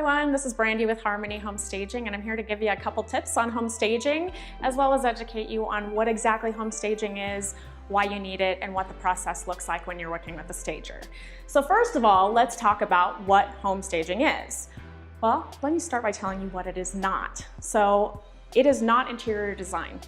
everyone, this is Brandi with Harmony Home Staging, and I'm here to give you a couple tips on home staging, as well as educate you on what exactly home staging is, why you need it, and what the process looks like when you're working with a stager. So first of all, let's talk about what home staging is. Well, let me start by telling you what it is not. So it is not interior design.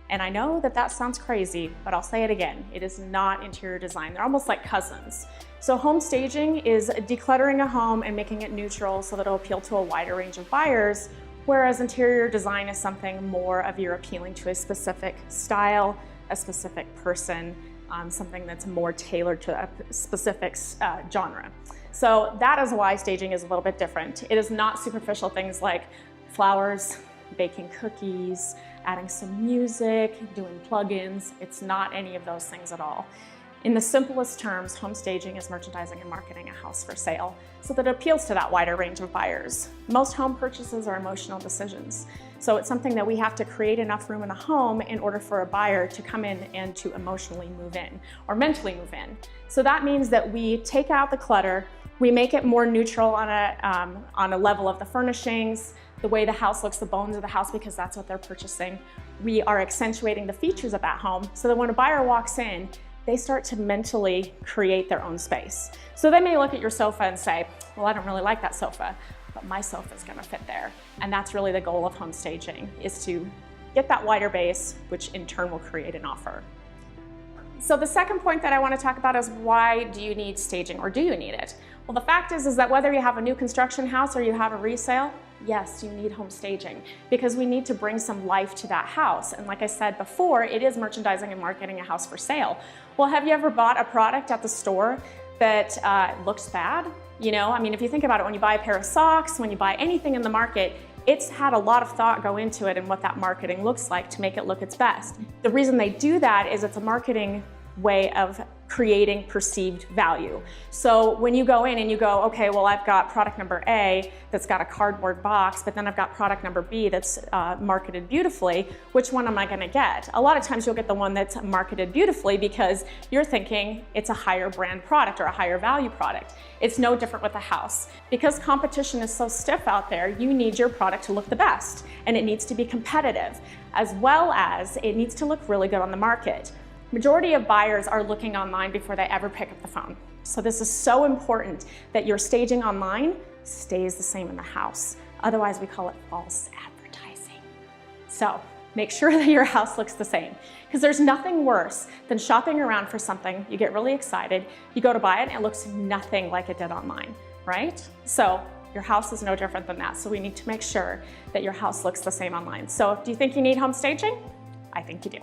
And I know that that sounds crazy, but I'll say it again. It is not interior design. They're almost like cousins. So home staging is decluttering a home and making it neutral so that it'll appeal to a wider range of buyers, whereas interior design is something more of you're appealing to a specific style, a specific person, something that's more tailored to a specific genre. So that is why staging is a little bit different. It is not superficial things like flowers, baking cookies, adding some music, doing plugins. It's not any of those things at all. In the simplest terms, home staging is merchandising and marketing a house for sale so that it appeals to that wider range of buyers. Most home purchases are emotional decisions. So it's something that we have to create enough room in a home in order for a buyer to come in and to emotionally move in or mentally move in. So that means that we take out the clutter, we make it more neutral on a level of the furnishings, the way the house looks, the bones of the house, because that's what they're purchasing. We are accentuating the features of that home so that when a buyer walks in, they start to mentally create their own space. So they may look at your sofa and say, well, I don't really like that sofa, but my sofa is gonna fit there. And that's really the goal of home staging, is to get that wider base, which in turn will create an offer. So the second point that I want to talk about is, why do you need staging, or do you need it? Well, the fact is that whether you have a new construction house or you have a resale, yes, you need home staging, because we need to bring some life to that house. And like I said before, it is merchandising and marketing a house for sale. Well, have you ever bought a product at the store that looks bad? You know, I mean, if you think about it, when you buy a pair of socks, when you buy anything in the market, it's had a lot of thought go into it and what that marketing looks like to make it look its best. The reason they do that is it's a marketing way of creating perceived value. So when you go in and you go, okay, well, I've got product number A that's got a cardboard box, but then I've got product number B that's marketed beautifully, which one am I gonna get? A lot of times you'll get the one that's marketed beautifully because you're thinking it's a higher brand product or a higher value product. It's no different with a house. Because competition is so stiff out there, you need your product to look the best, and it needs to be competitive, as well as it needs to look really good on the market. Majority of buyers are looking online before they ever pick up the phone. So this is so important that your staging online stays the same in the house. Otherwise, we call it false advertising. So make sure that your house looks the same, because there's nothing worse than shopping around for something, you get really excited, you go to buy it, and it looks nothing like it did online, right? So your house is no different than that. So we need to make sure that your house looks the same online. So do you think you need home staging? I think you do.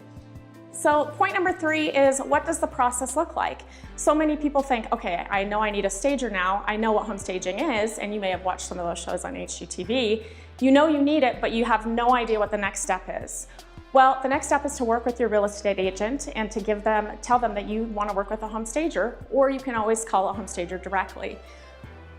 So point number 3 is, what does the process look like? So many people think, okay, I know I need a stager now. I know what home staging is, and you may have watched some of those shows on HGTV. You know you need it, but you have no idea what the next step is. Well, the next step is to work with your real estate agent and to tell them that you want to work with a home stager, or you can always call a home stager directly.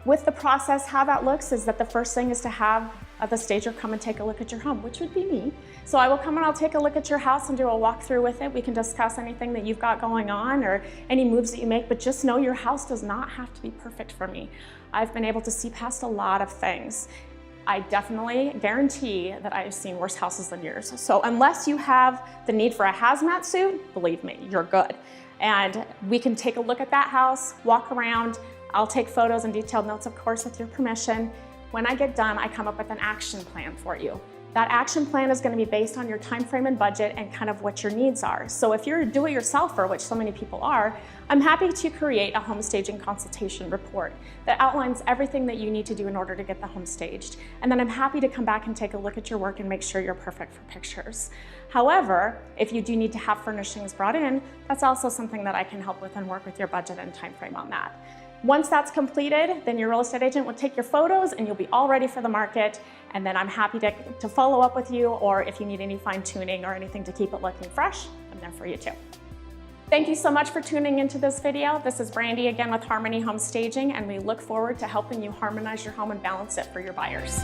With the process, how that looks is that the first thing is to have the stager come and take a look at your home, which would be me. So I will come and I'll take a look at your house and do a walkthrough with it. We can discuss anything that you've got going on or any moves that you make, but just know your house does not have to be perfect for me. I've been able to see past a lot of things. I definitely guarantee that I have seen worse houses than yours. So unless you have the need for a hazmat suit, believe me, you're good. And we can take a look at that house, walk around. I'll take photos and detailed notes, of course, with your permission. When I get done, I come up with an action plan for you. That action plan is going to be based on your time frame and budget and kind of what your needs are. So if you're a do-it-yourselfer, which so many people are, I'm happy to create a home staging consultation report that outlines everything that you need to do in order to get the home staged. And then I'm happy to come back and take a look at your work and make sure you're perfect for pictures. However, if you do need to have furnishings brought in, that's also something that I can help with and work with your budget and time frame on that. Once that's completed, then your real estate agent will take your photos and you'll be all ready for the market. And then I'm happy to follow up with you, or if you need any fine tuning or anything to keep it looking fresh, I'm there for you too. Thank you so much for tuning into this video. This is Brandi again with Harmony Home Staging, and we look forward to helping you harmonize your home and balance it for your buyers.